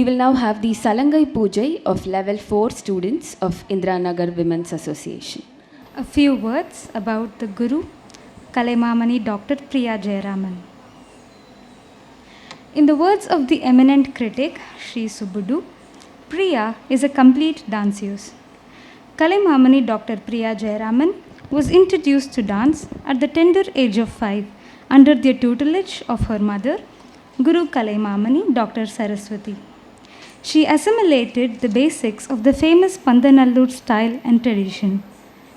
We will now have the Salangai Pujai of Level 4 students of Indiranagar Women's Association. A few words about the Guru, Kalaimamani Dr. Priya Jayaraman. In the words of the eminent critic Sri Subbudu, Priya is a complete danseuse. Kalaimamani Dr. Priya Jayaraman was introduced to dance at the tender age of 5 under the tutelage of her mother, Guru Kalaimamani Dr. Saraswati. She assimilated the basics of the famous Pandanallur style and tradition.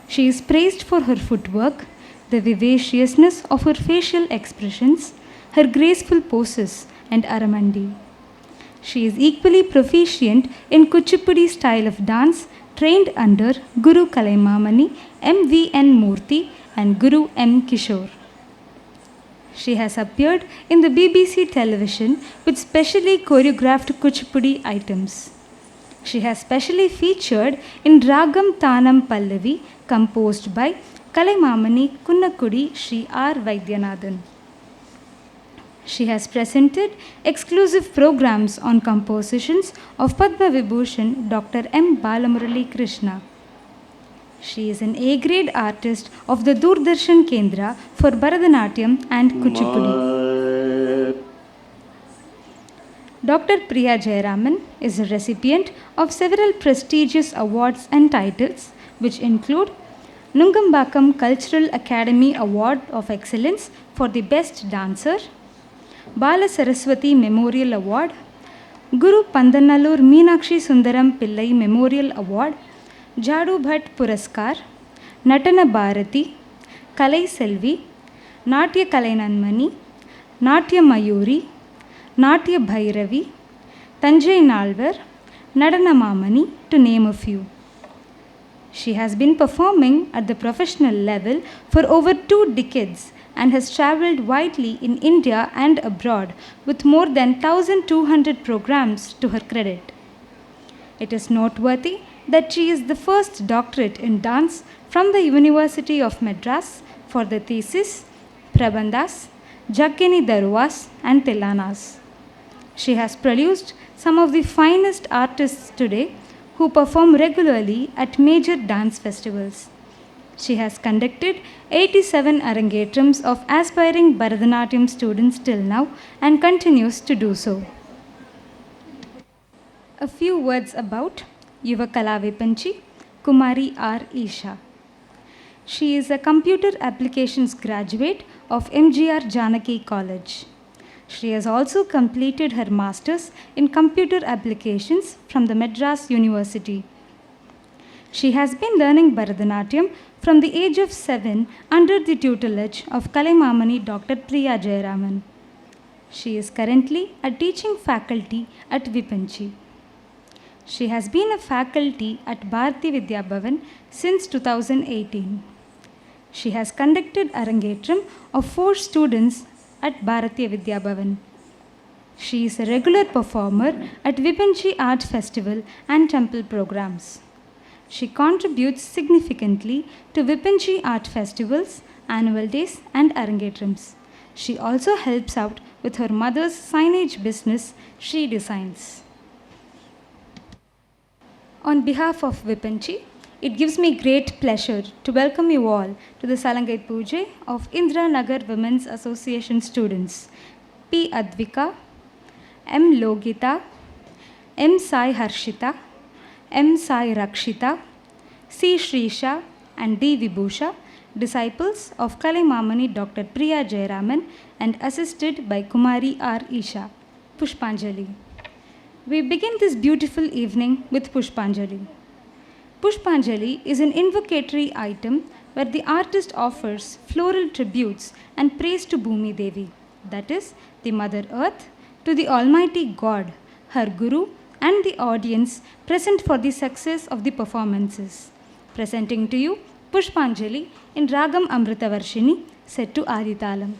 She is praised for her footwork, the vivaciousness of her facial expressions, her graceful poses, and aramandi. She is equally proficient in Kuchipudi style of dance, trained under Guru Kalaimamani, M.V.N. Murthy, and Guru M. Kishore. She has appeared in the BBC television with specially choreographed Kuchipudi items. She has specially featured in Ragam Tanam Pallavi, composed by Kalaimamani Kunnakudi Sri R. Vaidyanathan. She has presented exclusive programs on compositions of Padma Vibhushan Dr. M. Balamurali Krishna. She is an A-grade artist of the Doordarshan Kendra for Bharatanatyam and Kuchipudi. Dr. Priya Jayaraman is a recipient of several prestigious awards and titles, which include Nungambakam Cultural Academy Award of Excellence for the Best Dancer, Bala Saraswati Memorial Award, Guru Pandanallur Meenakshi Sundaram Pillai Memorial Award, Jadu Bhatt Puraskar, Natana Bharati, Kalai Selvi, Natya Kalainanmani, Natya Mayuri, Natya Bhairavi, Tanjai Nalvar, Nadana Mamani, to name a few. She has been performing at the professional level for over 2 decades and has travelled widely in India and abroad with more than 1,200 programs to her credit. It is noteworthy that she is the first doctorate in dance from the University of Madras for the thesis, Prabandhas, Jaggini Darwas and Tilanas. She has produced some of the finest artists today who perform regularly at major dance festivals. She has conducted 87 arangetrams of aspiring Bharatanatyam students till now and continues to do so. A few words about Yuva Kala Vipanchi, Kumari R. Isha. She is a computer applications graduate of MGR Janaki College. She has also completed her masters in computer applications from the Madras University. She has been learning Bharatanatyam from the age of 7 under the tutelage of Kalaimamani Dr. Priya Jayaraman. She is currently a teaching faculty at Vipanchi. She has been a faculty at Bharati Vidya Bhavan since 2018. She has conducted arangetram of 4 students at Bharati Vidya Bhavan. She is a regular performer at Vipanchi Art Festival and temple programs. She contributes significantly to Vipanchi Art Festivals, annual days and arangetrams. She also helps out with her mother's signage business, She Designs. On behalf of Vipanchi, it gives me great pleasure to welcome you all to the Salangai Pujai of Indiranagar Women's Association students, P. Advika, M. Logita, M. Sai Harshita, M. Sai Rakshita, C. Shrisha, and D. Vibhusha, disciples of Kalaimamani Dr. Priya Jayaraman and assisted by Kumari R. Isha. Pushpanjali. We begin this beautiful evening with Pushpanjali. Pushpanjali is an invocatory item where the artist offers floral tributes and praise to Bhumi Devi, that is, the Mother Earth, to the Almighty God, her Guru, and the audience present for the success of the performances. Presenting to you Pushpanjali in Ragam Amritavarshini, set to Aditalam.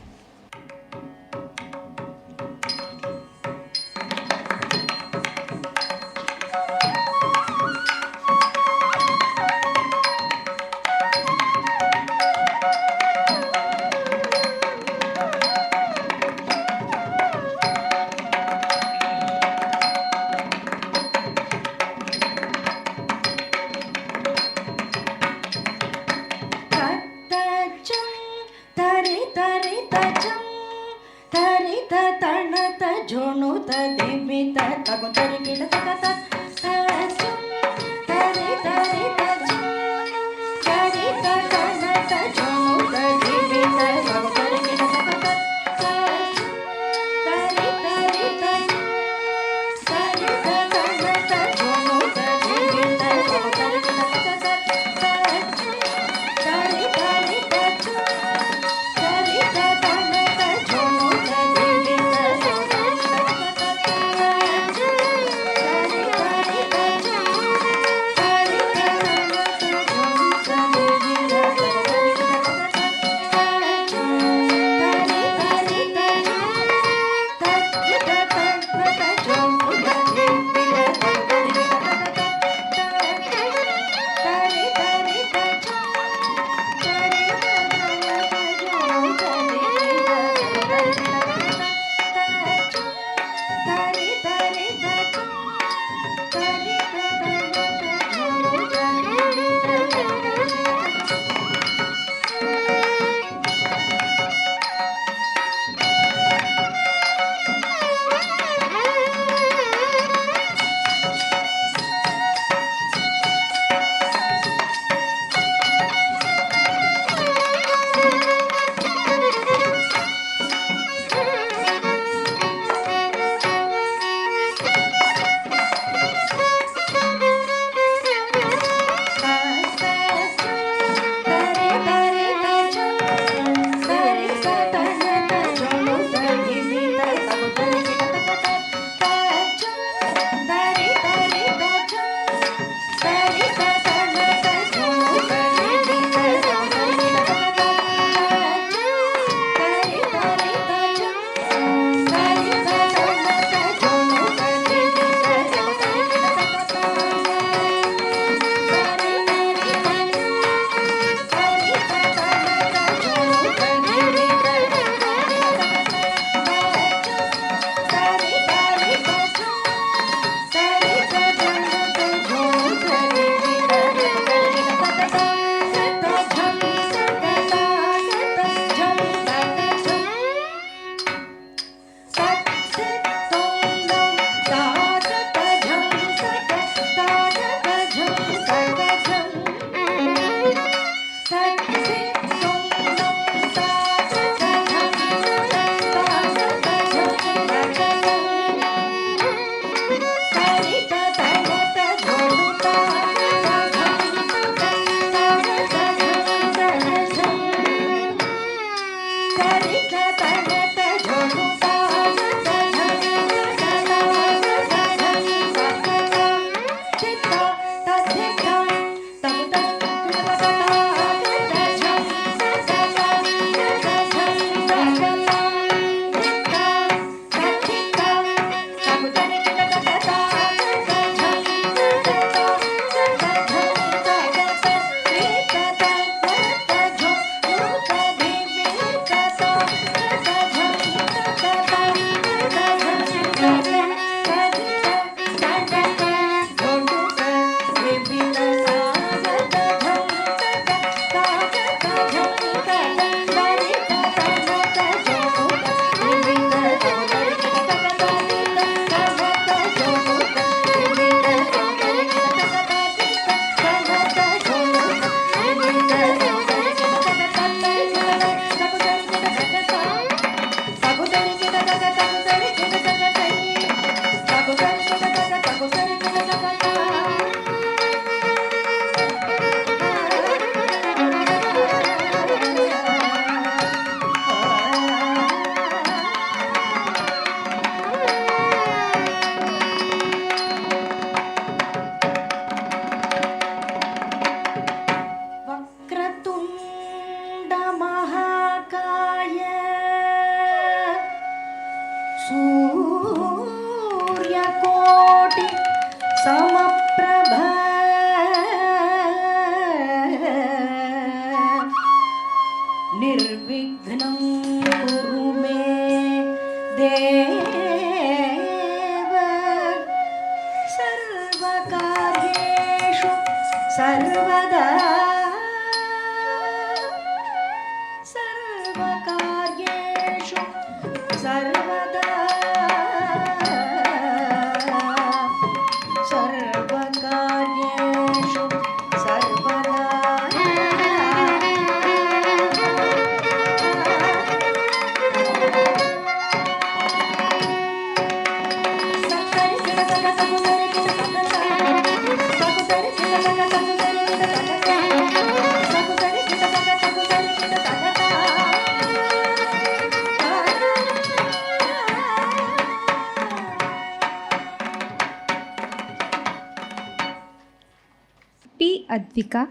Satvika,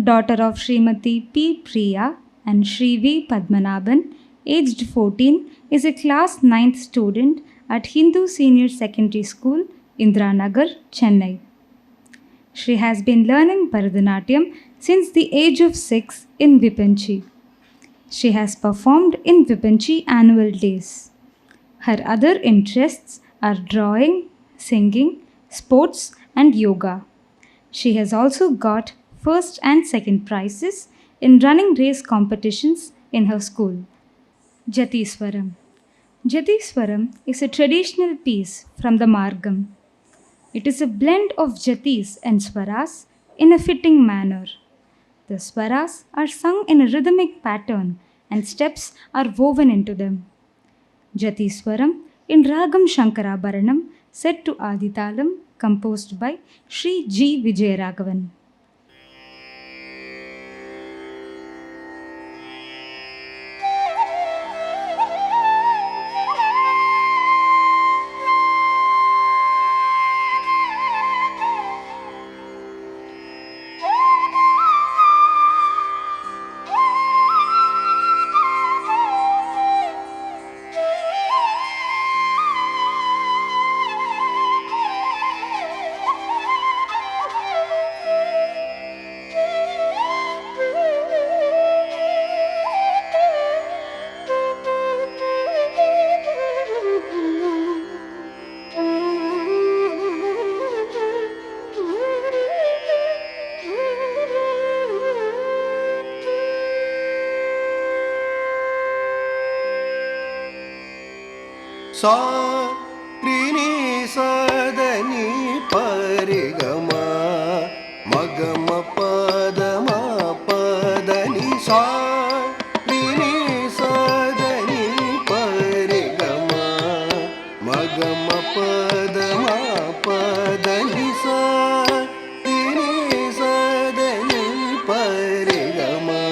daughter of Srimati P. Priya and Shri V. Padmanabhan, aged 14, is a class 9th student at Hindu Senior Secondary School, Indiranagar, Chennai. She has been learning Bharatanatyam since the age of 6 in Vipanchi. She has performed in Vipanchi annual days. Her other interests are drawing, singing, sports, and yoga. She has also got first and second prizes in running race competitions in her school. Jatiswaram. Jatiswaram is a traditional piece from the Margam. It is a blend of jatis and swaras in a fitting manner. The swaras are sung in a rhythmic pattern and steps are woven into them. Jatiswaram in Ragam Shankarabharanam set to Aditalam composed by Sri G. Vijayaraghavan. सा rini sadani parigama magama padama padani sa rini sadani parigama magama padama padani sa rini sadani parigama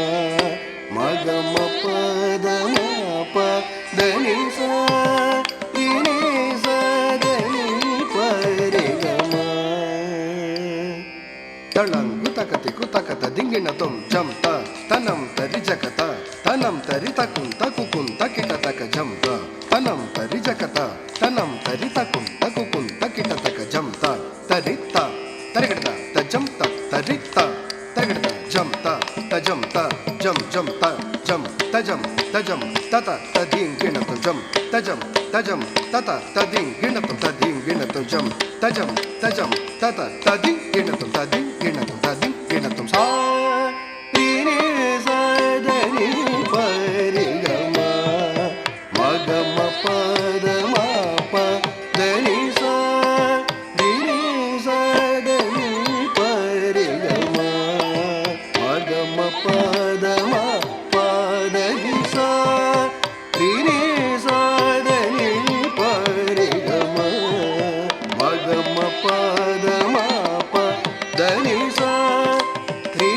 magama padama padani sa ತಳಂಗು ತಕತಿ ಕುತಕತ ದಿಂಗಿಣ ತುಂ ಜಂತ ತನಂ ತರಿ ಜಗತ ತನಂ ತರಿ ತಕುಂ ತಕುಕುಂ ತಕಿಟ ತಕ ಜಂತ ತನಂ ತರಿ ಜಗತ ತನಂ ತರಿ ತಕುಂ ತಕುಕುಂ ತಕಿಟ ತಕ ಜಂತ ತರಿತ್ತ ತರಿಗಡ ತಜಂತ ತರಿತ್ತ ತಗಡ ಜಂತ ತಜಂತ ಜಂ ಜಂತ ಜಂ ತಜಂ ತಜಂ ತತ ತದಿಂಗಿಣ ತುಂ ಜಂ ತಜಂ ತಜಂ ತತ ತದಿಂಗಿಣ ತುಂ ತದಿಂಗಿಣ ತುಂ ಜಂ ತಜಂ ತಜಂ ತತ ತದಿಂಗಿಣ ತುಂ ತದಿಂಗಿಣ ತುಂ ತದಿಂಗಿಣ ತುಂ ಸಾ rini sadani parigama magama padama padani sa rini sadani parigama magama padama padani sa rini sadani parigama magama padama padani sa rini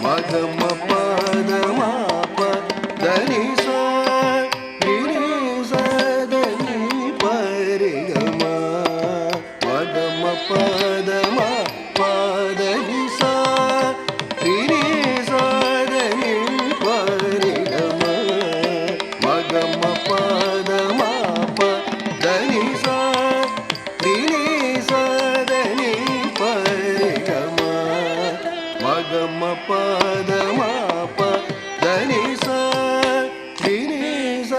ಮಗಮ ಪದ ಮಾಪ ಧನಿ ಸ ರಿ ಸ ಧನಿ ಪರಿ ಗಮ ಮಗಮ ಪದ ಮಾಪ ಧನಿ ಸ ರಿ ಸ ಧನಿ ಪರಿ ಗಮ ಮಗಮ ಪದ ಮಾಪ ಧನಿ ಸ ರಿ ಸ ಧನಿ ಪರಿ ಗಮ ಮಗಮ ಪದ ಮಾಪ ಧನಿ ಸ ರಿ ಸ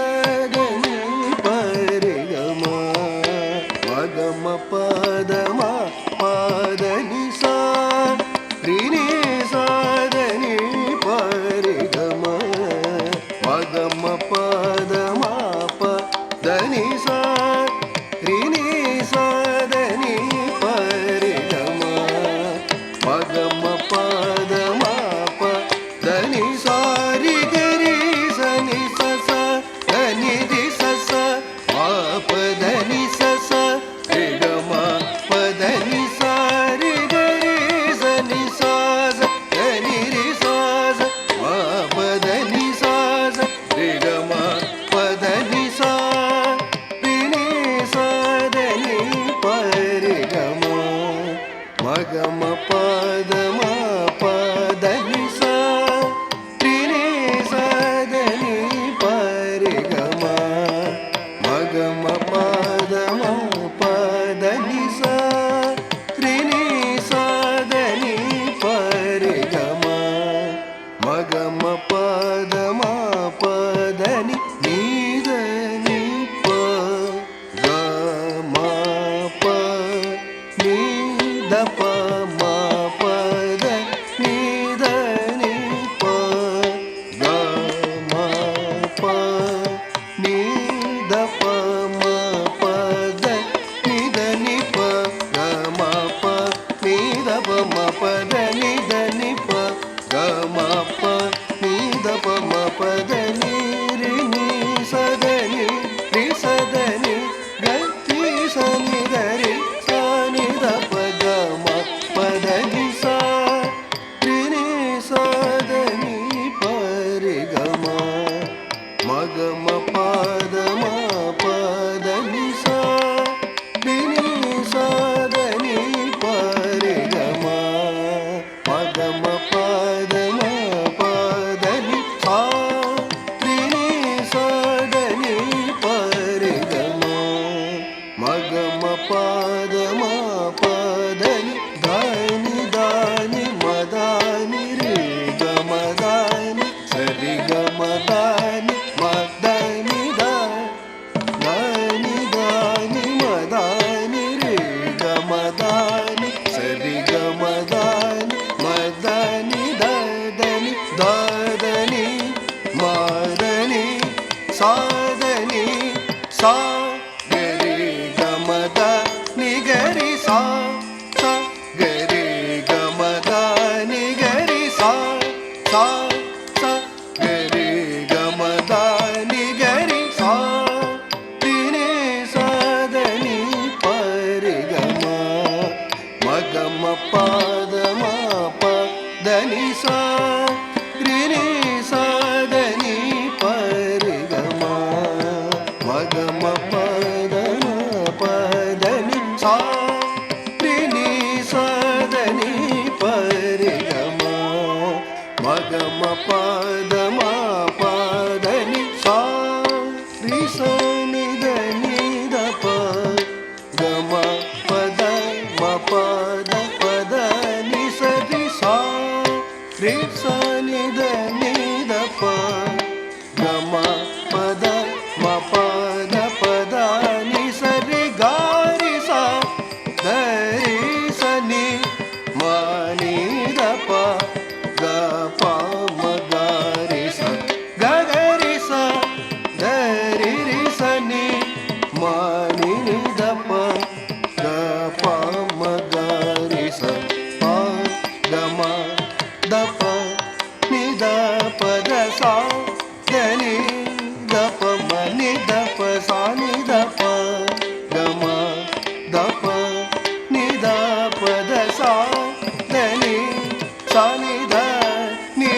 ಧನಿ ಪರಿ ಗಮ ಮಗಮ ಪದ ಮಾಪ ಧನಿ ಸ ರಿ ಸ ಧನಿ ಪರಿ ಗಮ ಮಗಮ ಪದ ಮಾಪ ಧನಿ ಸ ರಿ ಸ ಧನಿ ಪರಿ ಗಮ ಮಗಮ ಪದ ಮಾಪ ಧನಿ ಸ ರಿ ಗರಿ ಸ ನಿ ಸ ಸ ಧನಿ ರಿ ಸ ಸ ಮಾಪ ಧನಿ ಸ ಸ ರಿ ಗಮ ಪದ ನಿ ಸ ರಿ ಗರಿ ಸ ನಿ ಸ ಸ ಧನಿ ರಿ ಸ ಸ ಮಾಪ ಧನಿ ಸ ಸ ರಿ ಗಮ ಪದ ನಿ ಸ ರಿ ನಿ ಸ ಧನಿ ಪರಿ ಗಮ ಮಗಮ ಪದ ಮಾಪ ಧನಿ ಸ ರಿ ನಿ ಸ ಧನಿ ಪರಿ ಗಮ ಮಗಮ ಪದ ಮಾಪ ಧನಿ ಸ ರಿ ನಿ ಸ ಧನಿ ಪರಿ ಗಮ ಮಗಮ ಪದ ಮಾಪ ಧನಿ ನೀ ಧನಿ ಪ ಗ ಮ ಪ ನೀ ದ ಪ ಮ ಪದ ನೀ ಧನಿ ಪ ಗ ಮ ಪ ನೀ ದ ಪ ಮ ಪದ ನೀ ಧನಿ ಪ ಗ ಮ ಪ ನೀ ದ ಪ ಮ ಪದ ನೀ ಧನಿ ಪ ಗ ಮ ಪ ನೀ ದ ಪ ಮ ಪದ ನೀ ರಿ ನೀ ಸ ಧನಿ ರಿ ಸ ಧನಿ ಗ ರಿ ಸ ನಿ ದ ರಿ ಸ ನಿ ದ ಪ ಗ ಮ ಪದ ನಿ ಸ ರಿ ನಿ ಸ ಧನಿ ಪರಿ ಗಮ ಮಗಮ ಪದ ಮ ಪದ ನಿ ಸ ರಿ ನಿ ಸ ಧನಿ ಪರಿ ಗಮ ಮಗಮ ಪದ ಮ ಪದ ನಿ ಸ ರಿ ನಿ ಸ ಧನಿ ಪರಿ ಗಮ ಮಗಮ ಪದ ಮ ಪದ ನಿ ಧನಿ ದಾನಿ ಮದಾನಿ ರೇ ಗಮ ದಾನಿ ಸರಿ ಗಮ ದಾನಿ ಮದನಿ ದಾನಿ ದಾನಿ ಮದಾನಿ ರೇ ಗಮ ದಾನಿ ಸರಿ ಗಮ ದಾನಿ ಮದನಿ ದಾದನಿ ದಾದನಿ ಮಾದನಿ ಸಾದನಿ ಸಾ ಗರಿ ಗಮ ದ ನಿ ಗರಿ ಸಾ ಸ ಗರಿ ಗಮ ದ ನಿ ಗರಿ ಸಾ ಸಾ ಸ ಗರಿ ಗಮ ದ ನಿ ಗರಿ ಸಾ ರಿ ನಿ ಸ ಧನಿ ಪರಿ ಗಮ ಮಗಮ ಪದ ಮಾಪ ಧನಿ ಸ ರಿ ನಿ ಸ ಧನಿ ಪರಿ ಗಮ ಮಗಮ ಪದ ಮಾಪ ಧನಿ ಸ ರಿ ನಿ ಸ ಧನಿ ಪರಿ ಗಮ ಮಗಮ ಪದ ಮಾಪ ಧನಿ ಸ ರಿ ಸ ನಿ ಧನಿ ದ ಪ ಗಮ ಪದ ಮ ಪದ ಪದ ನಿ ಸ ರಿ ಸ ರಿ ಸ ನಿ ಧನಿ ದ ಪ ಗಮ ಪದ ಮ ಪದ ಪದ ನಿ ಸ ರಿ ಗ ರಿ ಸ ದ ರಿ ಸ ನಿ ಮ ನಿ ದ ಪ ಗ ಪ ಮ ಗ ರಿ ಸ ಗ ಗ ರಿ ಸ ದ ರಿ ರಿ ಸ ನಿ ಮ ನಿ ನಿ ದ ಪ ಗ ಪ ಮ ಗ ರಿ ಸ ಪ ಗ ಮ ದ ಪ ನಿ ದ ಪ ದ ಸ ದ ನಿ ದ ಪ ಮ ನಿ ದ ಪ ಸ ನಿ ದ ಪ ಗ ಮ ದ ಪ ನಿ ದ ಪ ದ ಸ ದ ನಿ ಸ ನಿ ದ ನಿ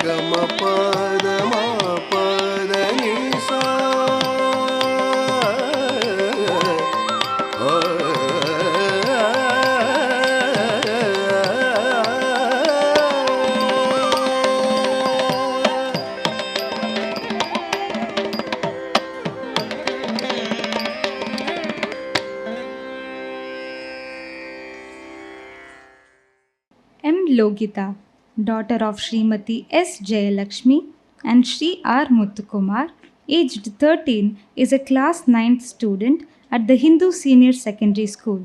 గమ పద మా పద ని సా M. Logita, daughter of Srimati S. Jayalakshmi and Sri R. Muthukumar, aged 13, is a class 9th student at the Hindu Senior Secondary School.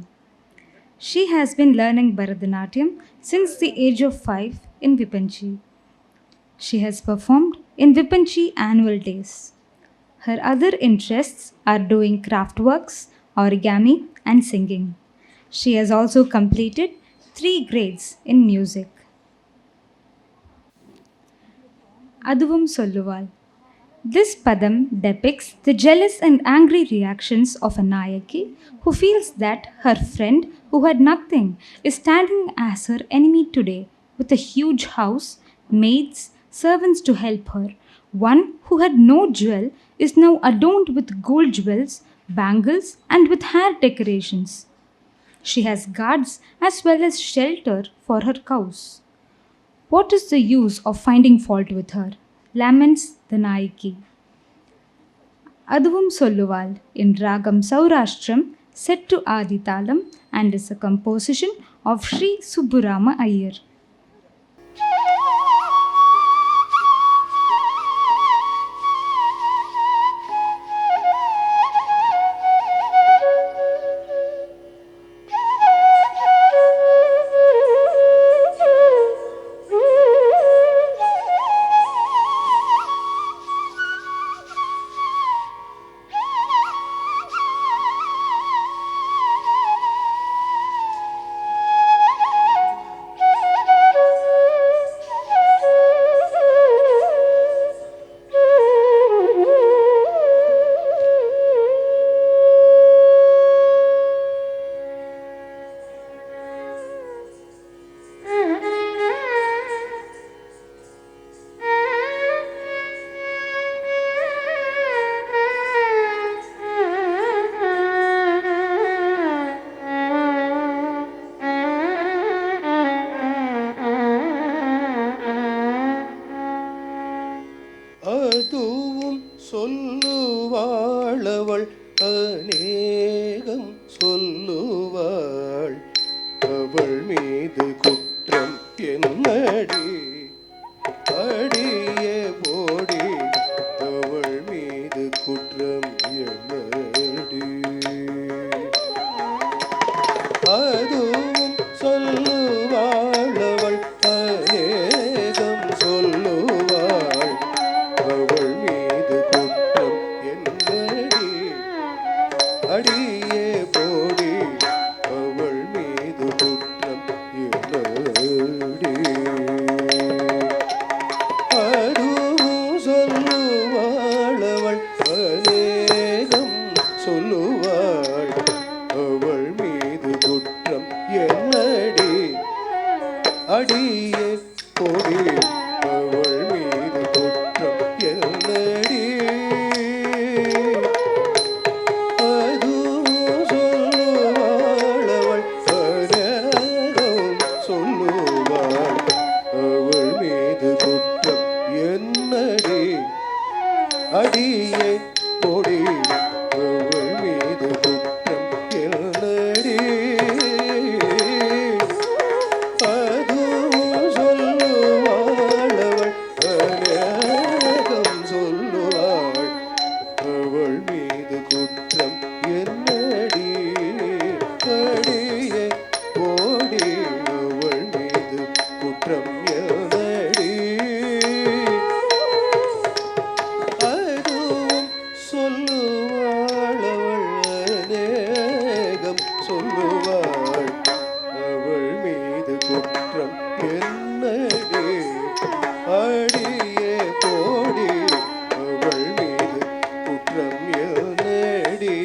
She has been learning Bharatanatyam since the age of 5 in Vipanchi. She has performed in Vipanchi annual days. Her other interests are doing craft works, origami, and singing. She has also completed 3 grades in music. Aduvum Solluval. This padam depicts the jealous and angry reactions of a Nayaki who feels that her friend, who had nothing, is standing as her enemy today with a huge house, maids, servants to help her. One who had no jewel is now adorned with gold jewels, bangles, and with hair decorations. She has guards as well as shelter for her cows. What is the use of finding fault with her? Laments the Nayaki. Aduvum Solluval in Ragam Saurashtram set to Aditalam and is a composition of Sri Subburama Iyer. அதுவும் சொல்லுவாள் அவள் அநேகம் சொல்லுவாள் அவள் மீது குற்றம் என்னடி அடியே போடி அவள் மீது குற்றம் என்னடி அதுவும் சொல்லுவாள் அவள் அநேகம் சொல்லுவாள் அவள் மீது குற்றம் என்னடி அடியே போடி அவள் மீது குற்றம் என்னடி அதுவும் சொல்லுவாள் அவள் அநேகம் சொல்லுவாள் அவள் மீது குற்றம் என்னடி அடியே போடி அவள் மீது குற்றம் என்னடி அதுவும் சொல்லுவாள் அவள் அநேகம் சொல்லுவாள் அவள் மீது குற்றம் என்னடி அடியே போடி அவள் மீது குற்றம் என்னடி அதுவும் சொல்லுவாள் அவள் அநேகம் சொல்லுவாள் அவள் மீது குற்றம் என்னடி அடியே போடி அவள் மீது குற்றம் என்னடி அதுவும் சொல்லுவாள் அவள் அநேகம் சொல்லுவாள் அவள் மீது குற்றம் என்னடி அடியே போடி அவள் மீது குற்றம் என்னடி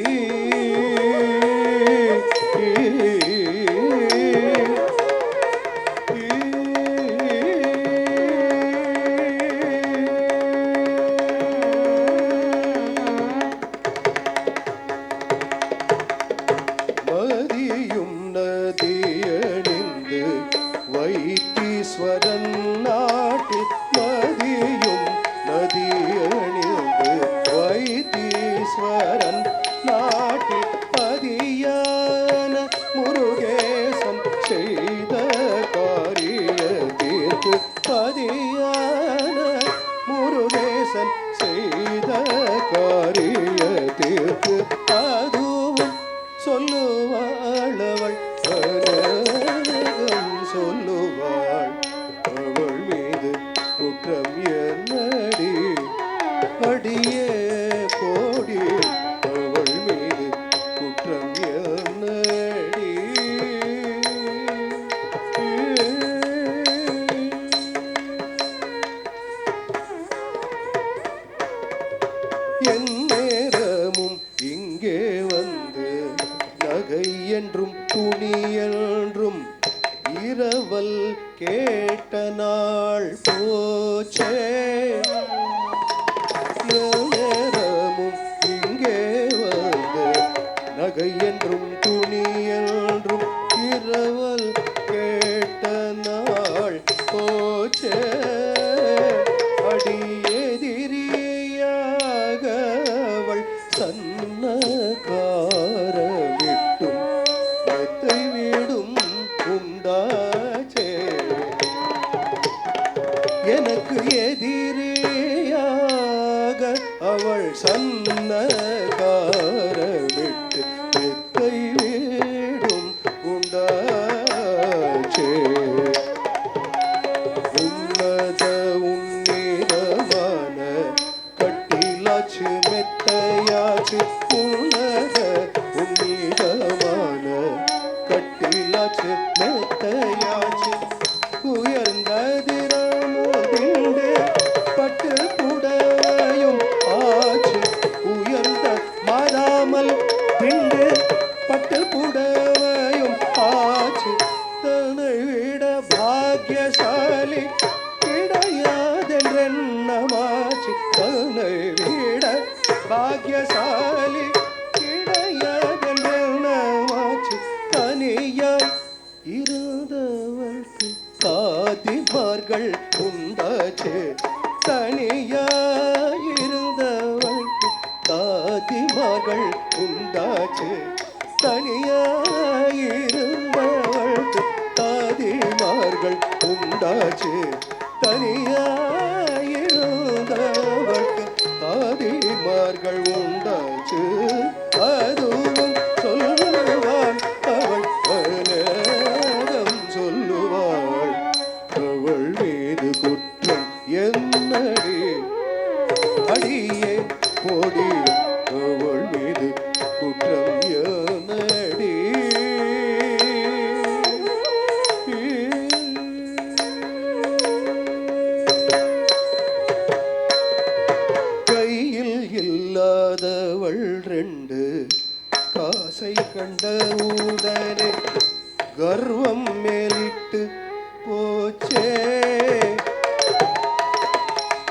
என் நேரமும் இங்கே வந்து நகை என்றும் துணி என்றும் இரவல் கேட்ட நாள் போச்சே. என் நேரமும் இங்கே வந்து நகை என்றும் துணி என்றும் இரவல் கேட்ட நாள் போச்சே. அடியெதிரியாக அவள் சன்னகார விட்டும் மெத்தை வீடும் உண்டாச்சே. எனக்கு எதிரியாக அவள் சன்னகார விட்டு மெத்தை வீடும் உண்டாச்சே. உன்னத உன்னிதமான கட்டிலாச்சு மெத்தையாச்சு. உன்னத உன்னிதமான கட்டிலாச்சு மெத்தையாச்சு. உயர்ந்ததிரமுதிண்டு பட்டு புடவையும் ஆச்சு. உயர்ந்த மாறாமல் பிண்டு பட்டு புடவையும் ஆச்சு. தன்னை விட பாக்யசாலி கிடையாதென்றெண்ணமாச்சு. தன்னை விட பாக்யசாலி கிடையாதென்றெண்ணமாச்சு. தனியாய் இருந்தவர்க்கு தாதிமார்கள் உண்டாச்சு. தனியாய் இருந்தவர்க்கு தாதிமார்கள் உண்டாச்சு. தனியாய் இருந்தவர்க்கு தாதிமார்கள் உண்டாச்சு. தனியாய் இருந்தவர்க்கு தாதிமார்கள் உண்டாச்சு. அதுவும் சொல்லுவாள் அவள் அநேகம் சொல்லுவாள். அவள் மீது குற்றம் என்னடி அடியே போடி. அவள் மீது குற்றம் என்னடி. கையில் இல்லாதவள் ரெண்டு காசை கண்ட உடனே கர்வம் மேலிட்டு போச்சே.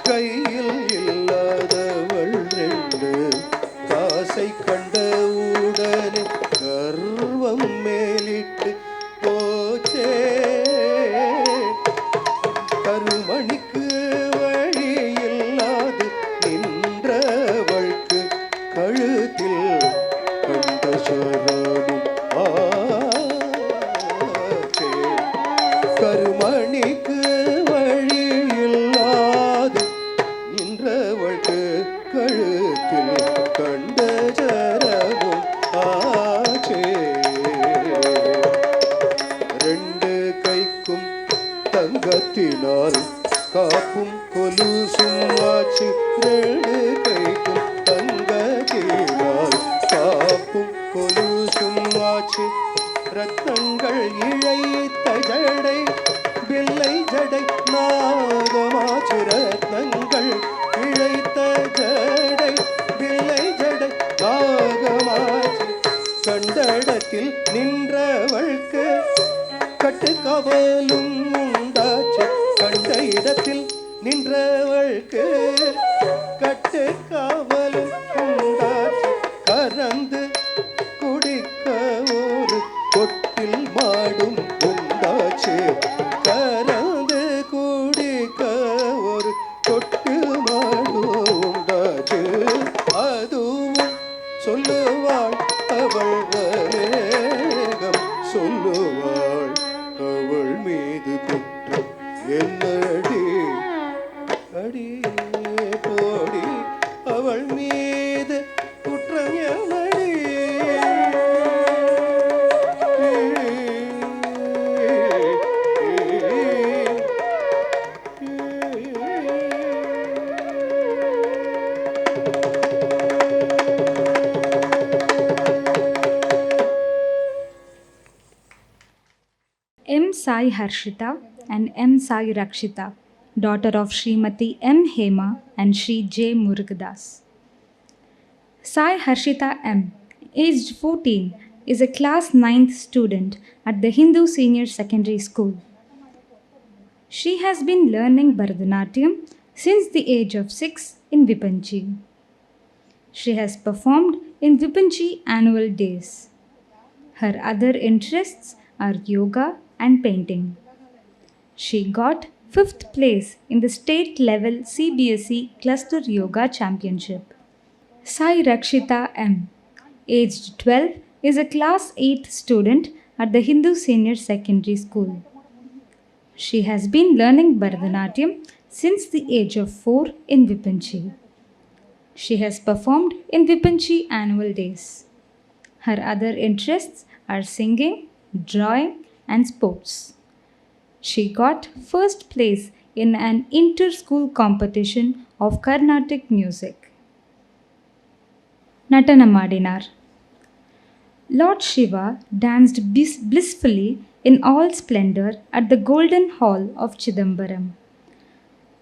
கையில் இல்லாதவள் ரெண்டு காசை கண்ட உடனே கர்வம் மேலிட்டு போச்சே. கருமணிக்கு வழி இல்லாது நின்றவள்க்கு கழுத்தில் கண்ட சரமும் ஆச்சே. கருமணிக்கு வழி இல்லாது நின்றவள்க்கு கழுத்தில் கண்ட சரமும் ஆச்சே. ரெண்டு கைக்கும் தங்கத்தினால் காப்பும் கொலுசும் ஆச்சு. ரெண்டு கைக்கும் தங்கத்தினால் காப்பும் கொலுசும் ஆச்சு. ரத்தங்கள் இழைத்த ஜடை பிள்ளை ஜடை நாகமாச்சு. ரத்னங்கள் இழைத்த ஜடை பிள்ளை ஜடை நாகமாச்சு. கண்டடத்தில் நின்றவள்க்கு கட்டுக்கவலும் உண்டாச்சு. கண்ட இடத்தில் நின்றவள்க்கு கட்டுக்கவலும் உண்டாச்சு. கறந்து குடிக்க ஒரு கொட்டில் மாடும் உண்டாச்சு. கறந்து குடிக்க ஒரு கொட்டு மாடும் உண்டாச்சு. அதுவும் சொல்லுவாள் அவள் அநேகம் சொல்லுவாள். அவள் மீது குற்றம் என்னடி அடி போடி. அவள் மீது குற்றம் என்னடி. M. Sai Harshita and M. Sai Rakshita, daughter of Srimati M. Hema and Sri J. Murugadas. Sai Harshita M., aged 14, is a class 9th student at the Hindu Senior Secondary School. She has been learning Bharatanatyam since the age of 6 in Vipanchi. She has performed in Vipanchi annual days. Her other interests are yoga and painting. She got 5th place in the state level CBSE Cluster Yoga Championship. Sai Rakshita M., aged 12, is a class 8 student at the Hindu Senior Secondary School. She has been learning Bharatanatyam since the age of 4 in Vipanchi. She has performed in Vipanchi annual days. Her other interests are singing, drawing, and sports. She got first place in an inter-school competition of Carnatic music. Natana Madinar. Lord Shiva danced blissfully in all splendor at the Golden Hall of Chidambaram.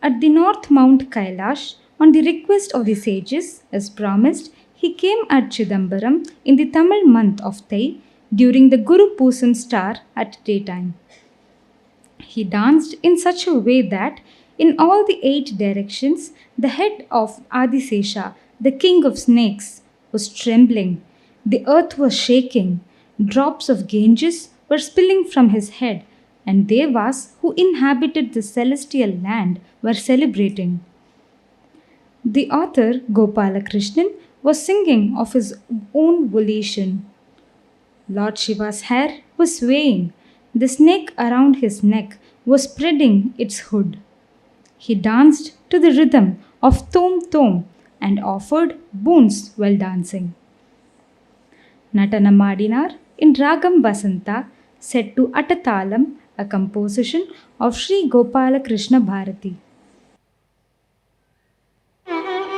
At the North Mount Kailash, on the request of the sages, as promised, he came at Chidambaram in the Tamil month of Thai during the Guru Pusam star at daytime. He danced in such a way that in all the 8 directions the head of Adisesha, the king of snakes, was trembling, the earth was shaking, drops of Ganges were spilling from his head, and Devas who inhabited the celestial land were celebrating. The author Gopalakrishnan was singing of his own volition. Lord Shiva's hair was swaying, the snake around his neck was spreading its hood. He danced to the rhythm of Tom Tom and offered boons while dancing. Natana Madinar in Ragam Basanta set to Atatalam, a composition of Sri Gopala Krishna Bharati. Thank you.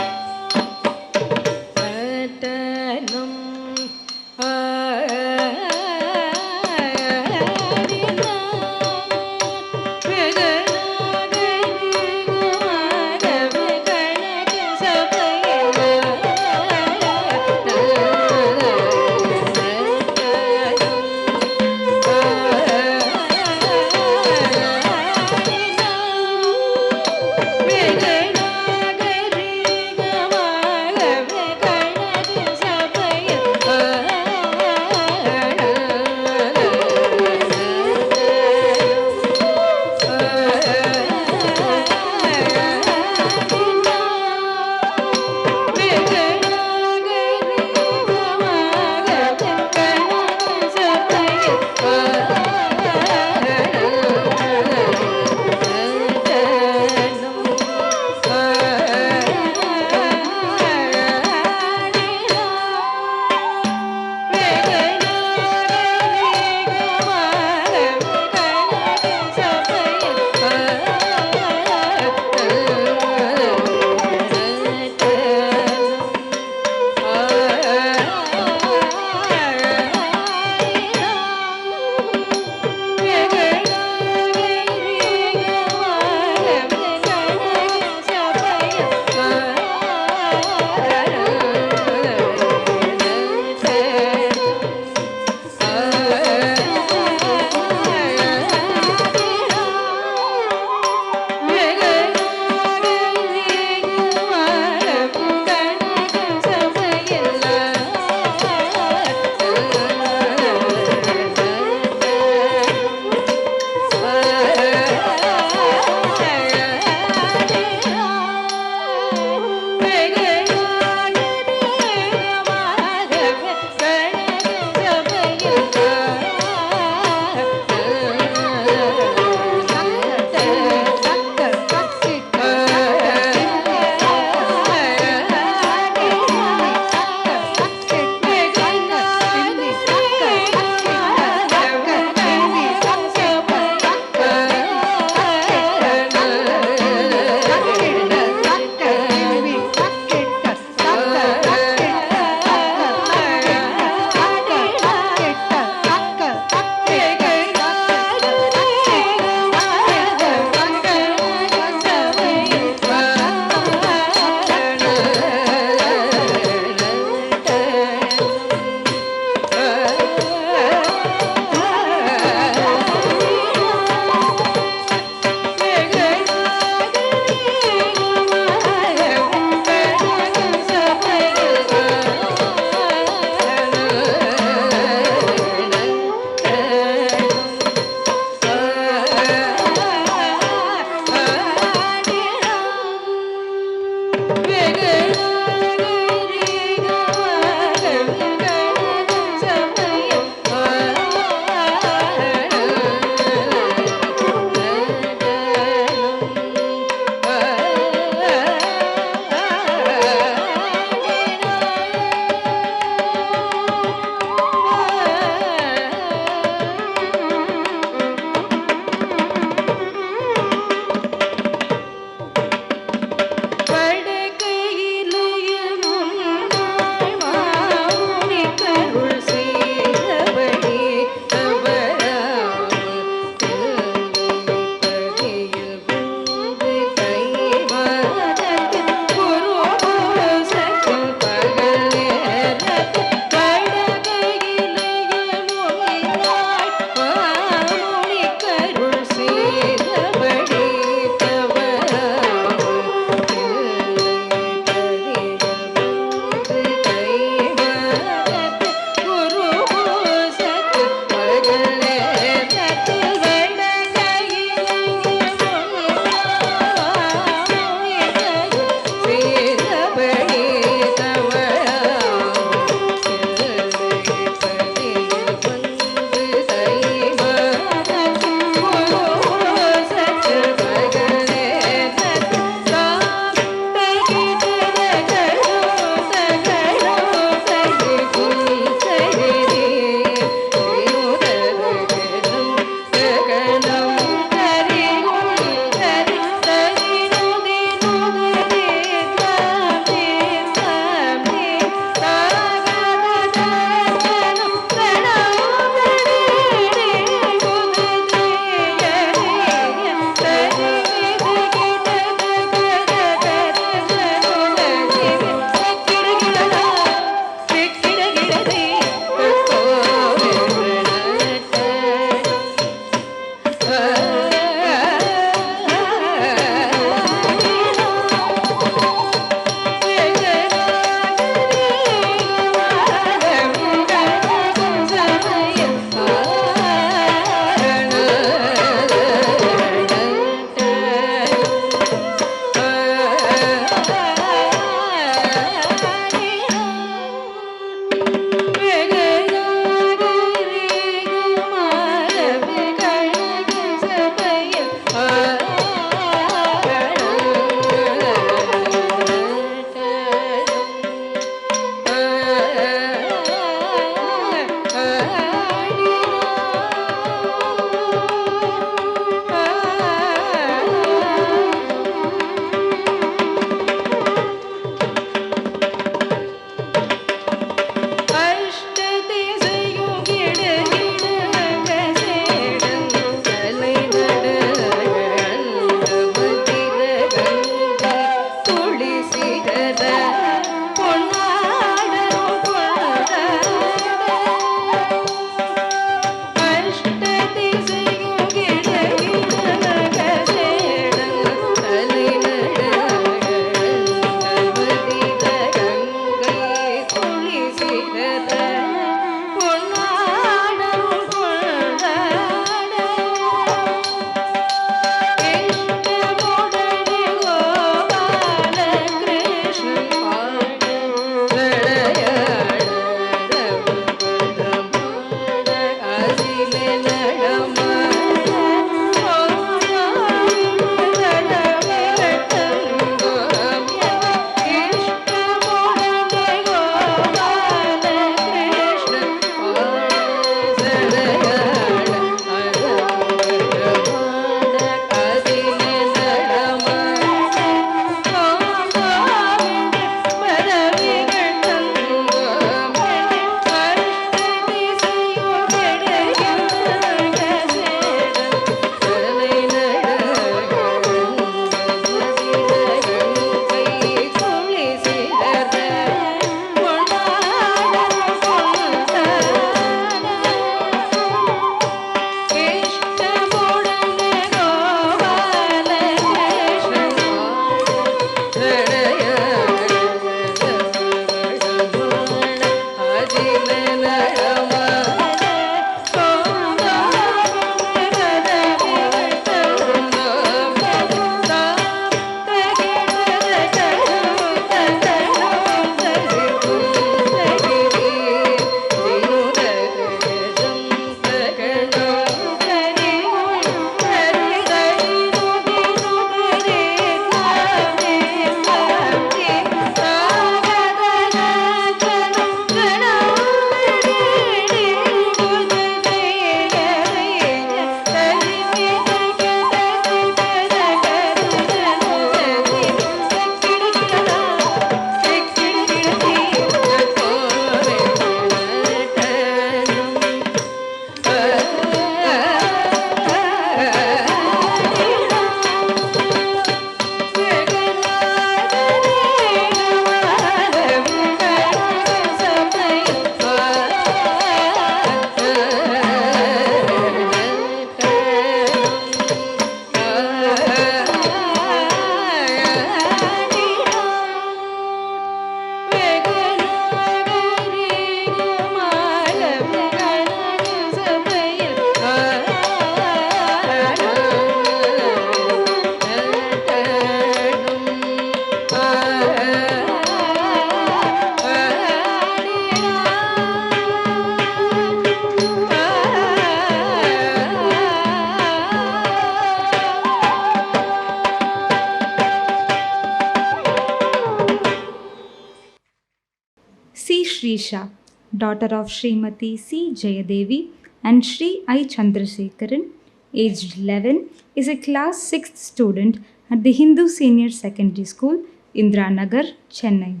Srisha, daughter of Srimati C. Jayadevi and Sri I. Chandrasekharan, aged 11, is a class 6th student at the Hindu Senior Secondary School, Indiranagar, Chennai.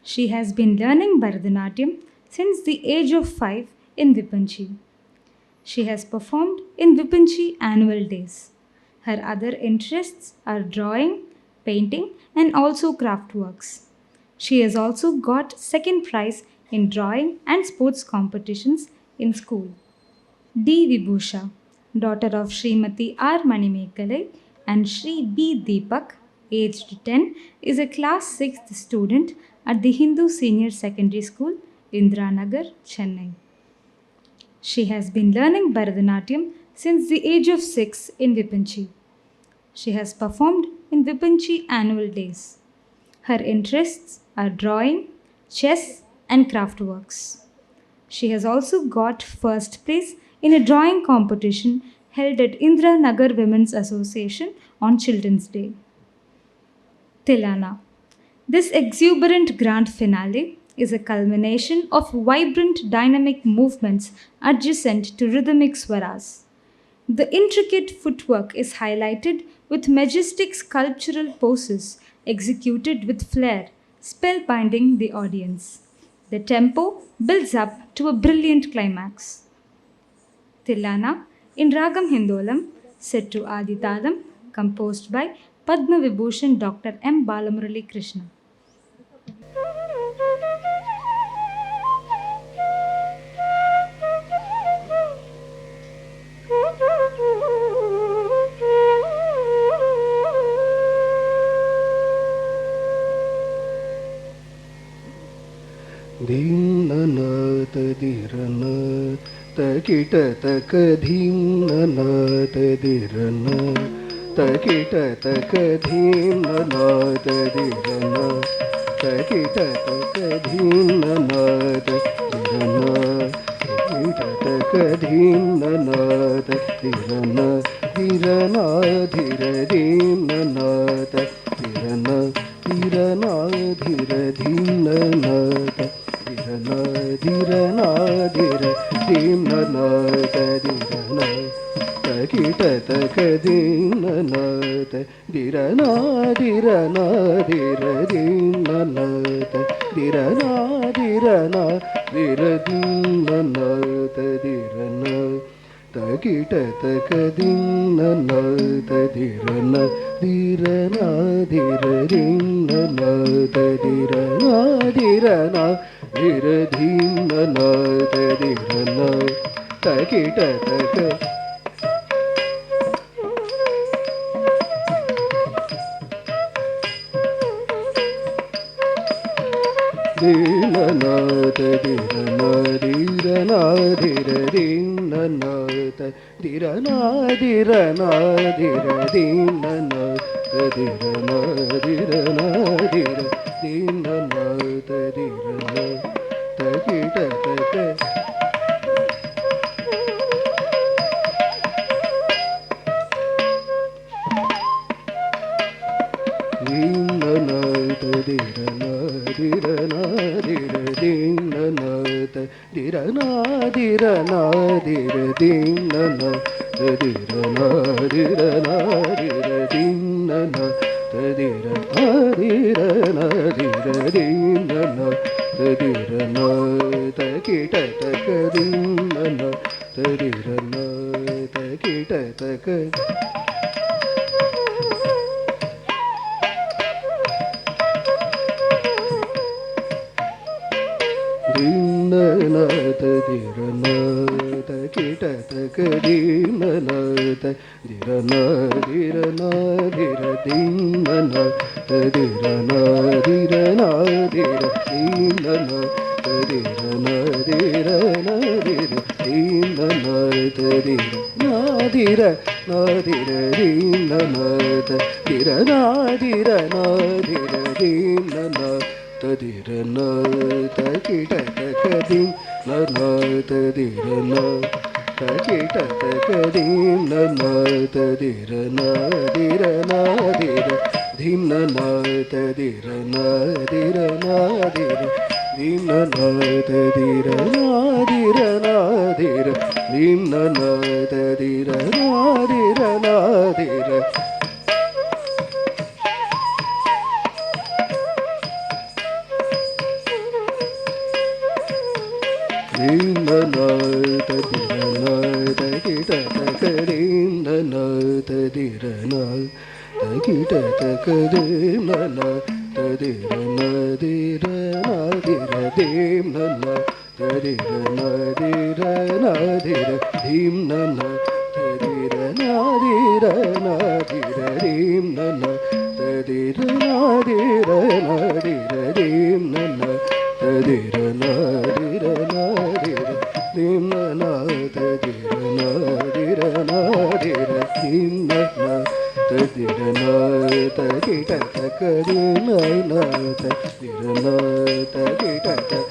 She has been learning Bharatanatyam since the age of 5 in Vipanchi. She has performed in Vipanchi annual days. Her other interests are drawing, painting, and also craft works. She has also got second prize in drawing and sports competitions in school. D. Vibhusha, daughter of Srimati R. Manimekalai and Sri B. Deepak, aged 10, is a class 6th student at the Hindu Senior Secondary School, Indiranagar, Chennai. She has been learning Bharatanatyam since the age of 6 in Vipanchi. She has performed in Vipanchi annual days. Her interests are drawing, chess, and craft works. She has also got first place in a drawing competition held at Indira Nagar Women's Association on Children's Day. Tilana. This exuberant grand finale is a culmination of vibrant dynamic movements adjacent to rhythmic swaras. The intricate footwork is highlighted with majestic sculptural poses executed with flair, spellbinding the audience. The tempo builds up to a brilliant climax. Tilana in Ragam Hindolam, set to Aditalam, composed by Padma Vibhushan Dr. M. Balamurali Krishna. ಧೀಮ್ನನಾಥ ದಿರನ ತಕಿಟ ತಕ ಧೀಮ್ನನಾಥ ದಿರನ ತಕಿಟ ತಕ ಧೀಮ್ನನಾಥ ದಿರನ ತಕಿಟ ತಕ ಧೀಮ್ನನಾಥ ದಿರನ ತಕಿಟ ತಕ ಧೀಮ್ನನಾಥ ದಿರನ ಧಿರನ ಧಿರ ಧೀಮ್ನನಾಥ ದಿರನ ಧಿರನ ಧಿರ ಧೀಮ್ನನಾಥ ಧಿರನ ಧಿರನ ಧಿರ ಧೀಮ್ನನಾಥ ಧಿರನ ತಕಿಟ ತಕ ಧೀಮ್ನನಾಥ ಧಿರನ ಧಿರನ ಧಿರ ಧೀಮ್ನನಾಥ ಧಿರನ ಧಿರನ ಧಿರ ಧೀಮ್ನನಾಥ ಧಿರನ ತಕಿಟ ತಕ ಧೀಮ್ನನಾಥ ಧಿರನ ಧಿರನ ಧಿರ ಧೀಮ್ನನಾಥ ಧಿರನ ಧಿರನ ಧಿರ ಧೀಮ್ನನಾಥ ಧಿರನ ತಕಿಟ ತಕ ಧೀಮನಾಥ ಧಿರನ ಧಿರನ ಧಿರ ಧೀಮ್ನನಾಥ ಧಿರನ ಧಿರನ ಧಿರ ಧೀಮ್ನನಾಥ ಧಿರನ ಧಿರನ ಧಿರ ಧೀಮ್ನನಾಥ ಧಿರನ ತಕಿಟ ತಕ ಧೀಮ್ನನಾಥ ಧಿರನ ಧಿರನ ಧಿರ ಧೀಮ್ನನಾಥ ಧಿರನ ಧಿರನ ಧಿರ ಧೀಮ್ನನಾಥ ಧಿರನ ಧಿರನ ಧಿರ ಧೀಮ್ನನಾಥ ಧಿರನ ಧಿರನ ಧಿರ ಧೀಮ್ನನಾಥ ಧಿರನ ತಕಿಟ ತಕ ಧೀಮ್ನನಾಥ ಧಿರನ ತಕಿಟ ತಕ ಧೀಮ್ನನಾಥ ಧಿರನ ತಕಿಟ ತಕ ಧೀಮ್ನನಾಥ ಧಿರನ ಧಿರನ ಧಿರ ಧೀಮ್ನನಾಥ ಧಿರನ ಧಿರನ ಧಿರ ಧೀಮ್ನನಾಥ ಧಿರನ ಧಿರನ ಧಿರ ಧೀಮ್ನನಾಥ ಧಿರ ನಾದಿರ ನಾದಿರ ಧೀಮ್ನನಾಥ ಧಿರನ ಧಿರನ ಧಿರ ಧೀಮ್ನನಾಥ ಧಿರನ ತಕಿಟ ತಕ ಧೀಮ್ನನಾಥ ಧಿರನ ತಕಿಟ ತಕ ಧೀಮ್ನನಾಥ ಧಿರನ ಧಿರನ ಧಿರ ಧೀಮ್ನನಾಥ ಧಿರನ ಧಿರನ ಧಿರ ಧೀಮ್ನನಾಥ ಧಿರನ ಧಿರನ ಧಿರ ಧೀಮ್ನನಾಥ ಧಿರನ ಧಿರನ ಧಿರ ಧೀಮ್ನನಾಥ ಧಿರನ ತಕಿಟ ತಕ ಧೀಮ್ನನಾಥ ಧಿರನ ತಕಿಟ ತಕ ಧೀಮ್ನನಾಥ ಧಿರನ ಧಿರನ ಧಿರ ಧೀಮ್ನನಾಥ ಧಿರನ ಧಿರನ ಧಿರ ಧೀಮ್ನನಾಥ ಧಿರನ ಧಿರನ ಧಿರ ಧೀಮ್ನನಾಥ ಧಿರನ ಧಿರನ ಧಿರ ಧೀಮ್ನನಾಥ ಧಿರನ ಧಿರನ ಧಿರ ಧೀಮ್ನನಾಥ ಧಿರನ ಧಿರನ ಧಿರ ಧೀಮ್ನನಾಥ ಧಿರನ ತಕಿಟ ತಕ ಧೀಮ್ನನಾಥ ಧಿರನ ತಕಿಟ ತಕ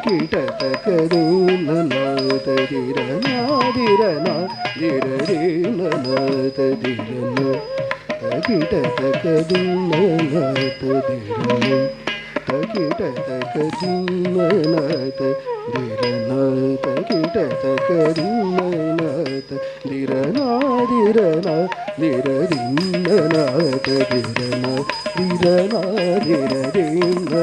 kita takadina tadirana dirana dirina tadirana takita takadina tadirana takita takadina tadirana takita takadina tadirana dirana diradina tadirana dirana diradina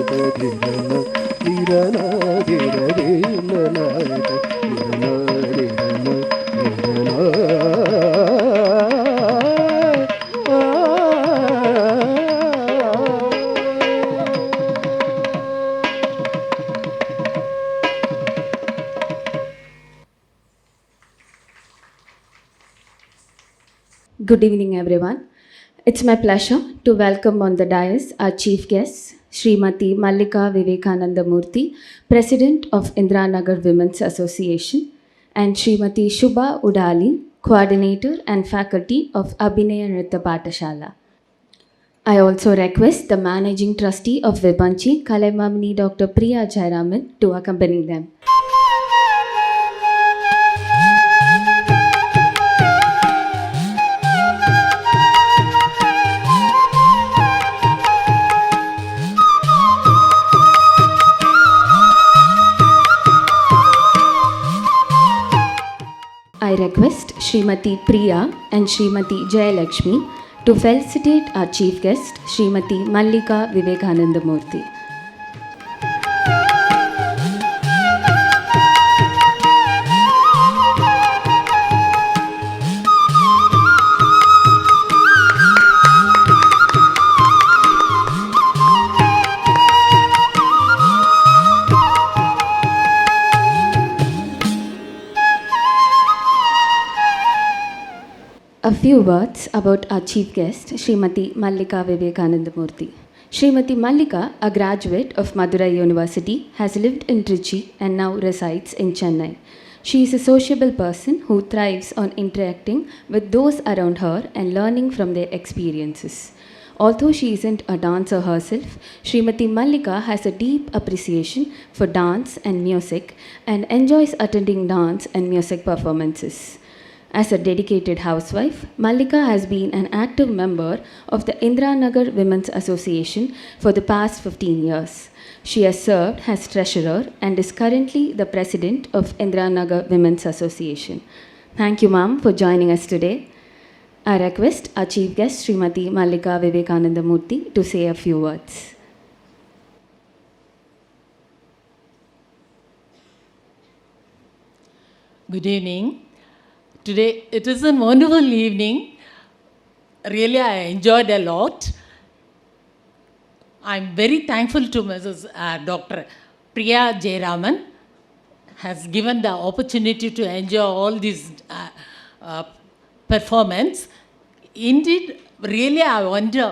tadirana dirana diradina tadirana dirana Good evening, everyone. It's my pleasure to welcome on the dais our chief guests, Srimati Mallika Vivekananda Murthy, President of Indiranagar Women's Association, and Srimati Shubha Udali, Coordinator and Faculty of Abhinaya Nritya Pathashala. I also request the Managing Trustee of Vibanchi, Kalaimamani Dr. Priya Jayaraman, to accompany them. I request Srimati Priya and Srimati Jayalakshmi to felicitate our chief guest, Srimati Mallika Vivekananda Murthy. A few words about our chief guest, Srimati Mallika Vivekananda Murthy. Srimati Mallika, a graduate of Madurai University, has lived in Trichy and now resides in Chennai. She is a sociable person who thrives on interacting with those around her and learning from their experiences. Although she isn't a dancer herself, Srimati Mallika has a deep appreciation for dance and music and enjoys attending dance and music performances. As a dedicated housewife, Mallika has been an active member of the Indiranagar Women's Association for the past 15 years. She has served as treasurer and is currently the president of Indiranagar Women's Association. Thank you, ma'am, for joining us today. I request our chief guest, Srimati Mallika Vivekananda Murthy, to say a few words. Good evening. Today, it is a wonderful evening. Really, I enjoyed a lot. I'm very thankful to Mrs. Dr. Priya Jayaraman has given the opportunity to enjoy all these performance. Indeed, really, I wonder,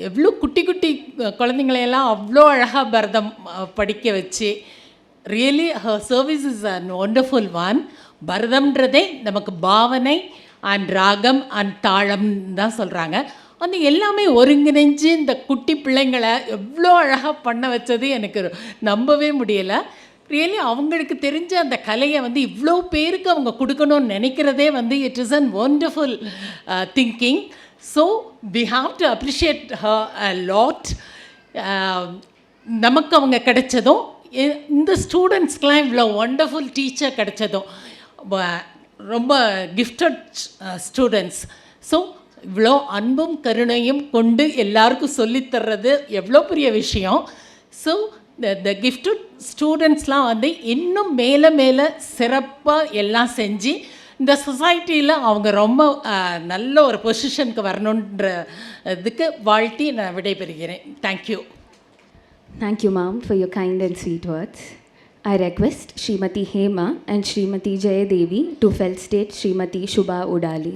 எவ்வளோ குட்டி குட்டி குழந்தைங்களையெல்லாம் அவ்வளோ அழகாக பரதம் படிக்க வச்சு really her service is a wonderful one. பரதம்ன்றதே நமக்கு பாவனை அண்ட் ராகம் அண்ட் தாளம் தான் சொல்கிறாங்க. அந்த எல்லாமே ஒருங்கிணைஞ்சு இந்த குட்டி பிள்ளைங்களை எவ்வளோ அழகாக பண்ண வச்சது எனக்கு நம்பவே முடியலை. ரியலி அவங்களுக்கு தெரிஞ்ச அந்த கலையை இவ்வளோ பேருக்கு அவங்க கொடுக்கணும்னு நினைக்கிறதே it is an wonderful thinking. So we have to appreciate her a lot. நமக்கு அவங்க கிடைச்சதும் இந்த ஸ்டூடெண்ட்ஸ்க்கெலாம் இவ்வளோ ஒண்டர்ஃபுல் டீச்சர் கிடைச்சதும் ரொம்ப கிஃப்டட் ஸ்டூடெண்ட்ஸ். ஸோ இவ்வளோ அன்பும் கருணையும் கொண்டு எல்லாருக்கும் சொல்லித்தர்றது எவ்வளோ பெரிய விஷயம். ஸோ the gifted ஸ்டூடெண்ட்ஸ்லாம் இன்னும் மேலே மேலே சிறப்பாக எல்லாம் செஞ்சு இந்த சொசைட்டியில் அவங்க ரொம்ப நல்ல ஒரு பொசிஷனுக்கு வரணுன்ற இதுக்கு வாழ்த்தி நான் விடைபெறுகிறேன். Thank you. Thank you, ma'am, for your kind and sweet words. I request Srimati Hema and Srimati Jayadevi to felicitate Srimati Shubha Udali.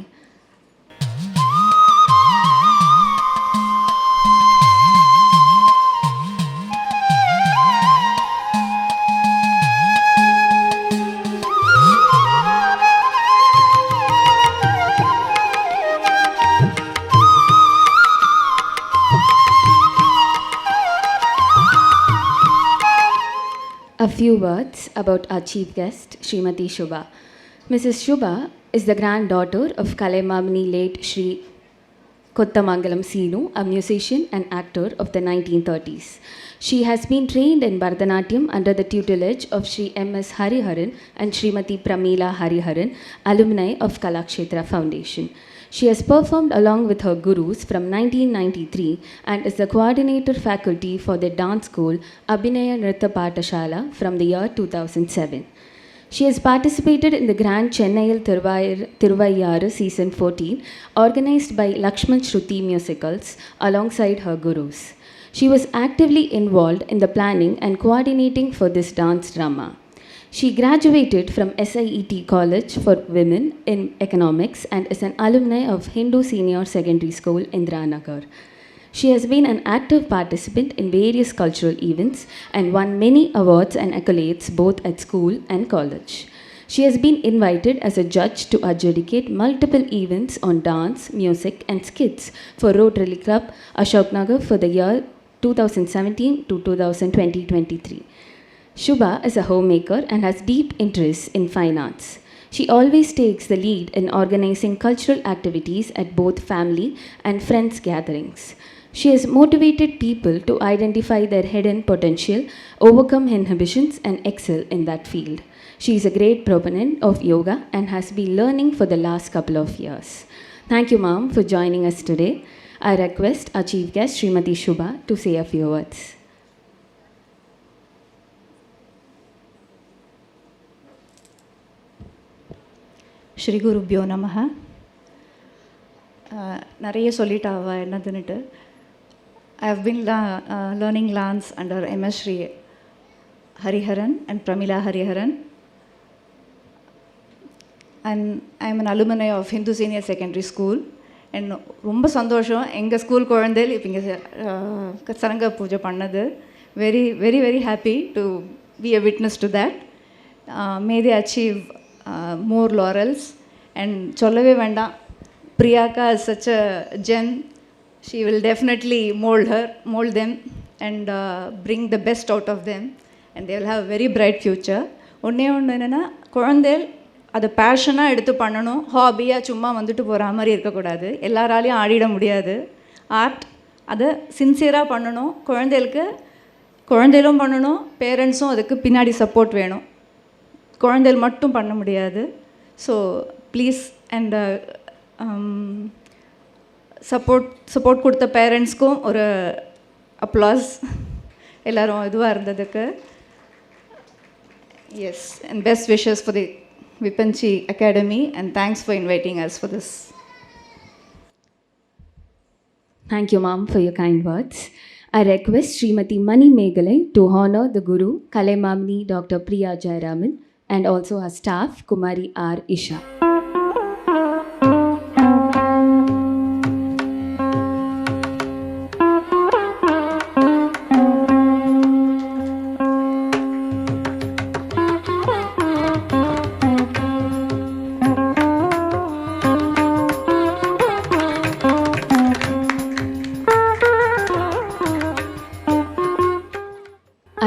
A few words about our chief guest, Srimati Shubha. Mrs. Shubha is the granddaughter of Kalaimamani late Sri Kottamangalam Seenu, a musician and actor of the 1930s. She has been trained in Bharatanatyam under the tutelage of Sri M.S. Hariharan and Srimati Pramila Hariharan, alumni of Kalakshetra Foundation. She has performed along with her gurus from 1993 and is the coordinator faculty for the dance school Abhinaya Nritta Pathashala from the year 2007. She has participated in the Grand Chennai Thiruvaiyaru Season 14, organized by Lakshman Shruti Musicals, alongside her gurus. She was actively involved in the planning and coordinating for this dance drama. She graduated from SIET College for Women in Economics and is an alumni of Hindu Senior Secondary School, Indiranagar. She has been an active participant in various cultural events and won many awards and accolades both at school and college. She has been invited as a judge to adjudicate multiple events on dance, music, and skits for Rotary Club, Ashoknagar for the year 2017 to 2023. Shubha is a homemaker and has deep interests in fine arts. She always takes the lead in organizing cultural activities at both family and friends gatherings. She has motivated people to identify their hidden potential, overcome inhibitions, and excel in that field. She is a great proponent of yoga and has been learning for the last couple of years. Thank you, Ma'am, for joining us today. I request our chief guest, Srimati Shubha, to say a few words. ஸ்ரீ குருப்யோ நமஹ. நிறைய சொல்லிட்டாவா என்னதுன்னுட்டு. I have been learning dance under MS Sri Hariharan and Pramila Hariharan, and I am an alumni of Hindu Senior Secondary School. And ரொம்ப சந்தோஷம் எங்கள் school குழந்தைகள் இப்போ இங்கே சரங்க பூஜை பண்ணது. Very very very happy to be a witness to that. May they achieve more laurels, and சொல்லவே வேண்டாம், Priyaka is such a gem. She will definitely mold them and bring the best out of them, and they will have a very bright future. ஒன்று என்னென்னா, குழந்தைகள் அதை பேஷனாக எடுத்து பண்ணணும், ஹாபியாக சும்மா வந்துட்டு போகிற மாதிரி இருக்கக்கூடாது. எல்லாராலையும் ஆடிட முடியாது. ஆர்ட் அதை சின்சியராக பண்ணணும். குழந்தைகளும் பண்ணணும், பேரண்ட்ஸும் அதுக்கு பின்னாடி சப்போர்ட் வேணும். குழந்தைகள் மட்டும் பண்ண முடியாது. ஸோ ப்ளீஸ் அண்ட் சப்போர்ட் கொடுத்த பேரண்ட்ஸ்க்கும் ஒரு அப்ளாஸ், எல்லோரும் இதுவாக இருந்ததுக்கு. Yes, and best wishes for the Vipanchi Academy, and thanks for inviting us for this. Thank you, Ma'am, for your kind words. I request Srimati Mani Meghalai to honor the Guru, Kalaimamani Dr. Priya Jayaraman, and also her staff, Kumari R. Isha.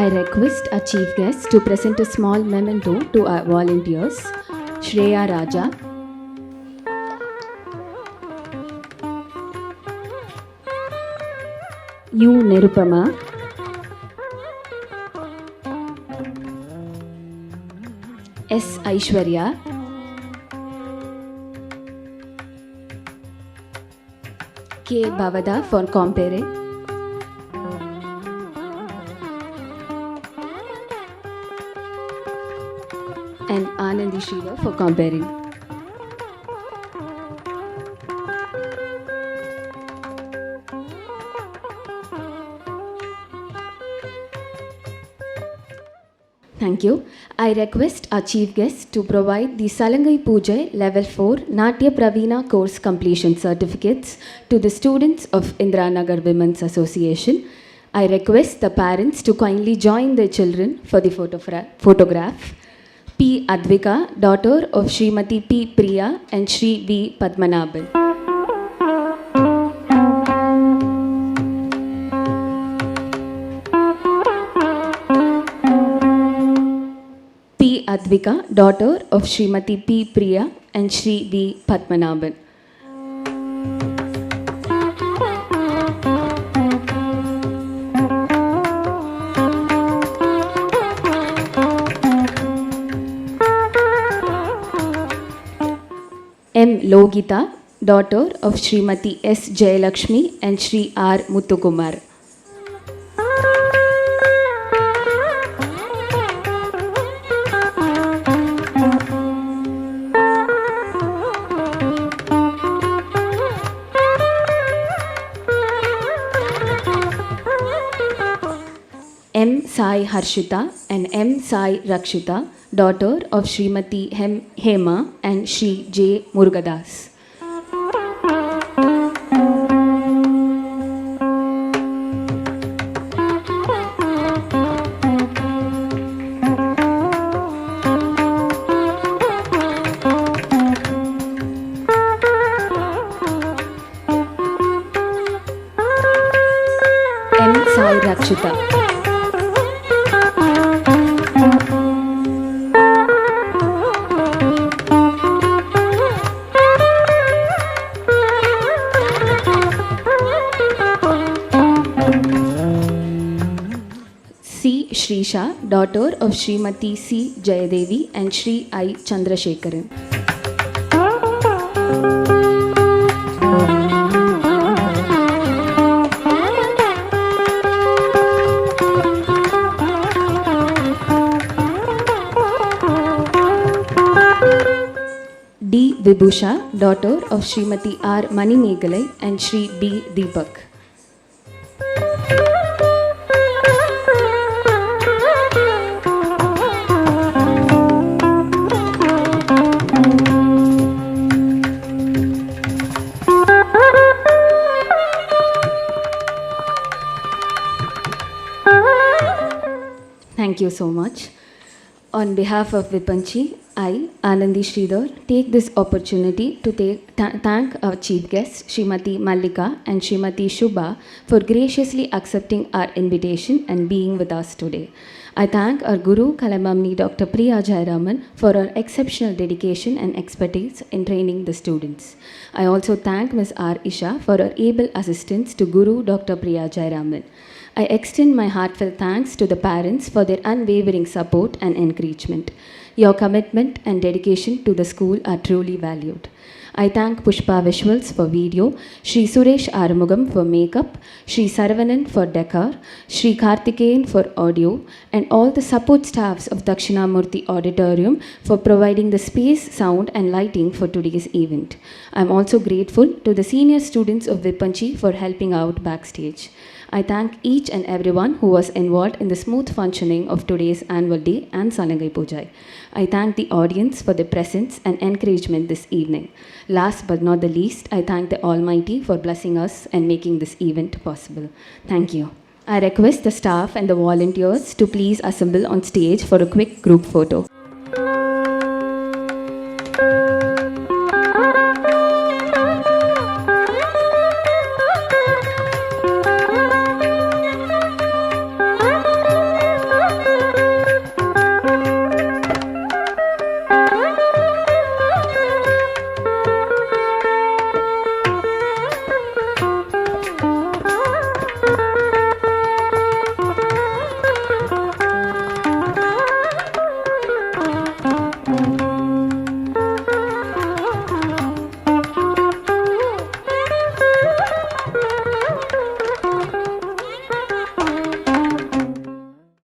I request our chief guest to present a small memento to our volunteers. Shreya Raja, U. Nirupama, S. Aishwarya, K. Bhavada for Compere, and Anandi Shiva for comparing. Thank you. I request our chief guest to provide the Salangai Pujai Level 4 Natya Pravina course completion certificates to the students of Indiranagar Women's Association. I request the parents to kindly join their children for the photograph. P. Advika, daughter of Srimati P. Priya and Sri V. Padmanabhan. Advika, daughter of Srimati P. Priya and Shri V. Padmanabhan. M. Logita, daughter of Srimati S. Jayalakshmi and Shri R. Muthukumar. M. Sai Harshita and M. Sai Rakshita, daughter of Srimati Hema and Shri J. Murugadas. M. Sai Rakshita. C. Shrisha, daughter of Srimati C. Jayadevi and Shri I. Chandrasekharan. D. Vibhusha, daughter of Srimati R. Manimegalai and Shri B. Deepak. Thank you so much. On behalf of Vipanchi, I, Anandi Sridhar, take this opportunity to thank our chief guests, Srimati Mallika and Srimati Shubha, for graciously accepting our invitation and being with us today. I thank our Guru, Kalamamni Dr. Priya Jayaraman, for her exceptional dedication and expertise in training the students. I also thank Ms. R. Isha for her able assistance to Guru Dr. Priya Jayaraman. I extend my heartfelt thanks to the parents for their unwavering support and encouragement. Your commitment and dedication to the school are truly valued. I thank Pushpa Visuals for video, Shri Suresh Arumugam for makeup, Shri Saravanan for decor, Shri Karthikeyan for audio, and all the support staffs of Dakshinamurti Auditorium for providing the space, sound, and lighting for today's event. I am also grateful to the senior students of Vipanchi for helping out backstage. I thank each and everyone who was involved in the smooth functioning of today's annual day and Salangai Pujai. I thank the audience for their presence and encouragement this evening. Last but not the least, I thank the Almighty for blessing us and making this event possible. Thank you. I request the staff and the volunteers to please assemble on stage for a quick group photo.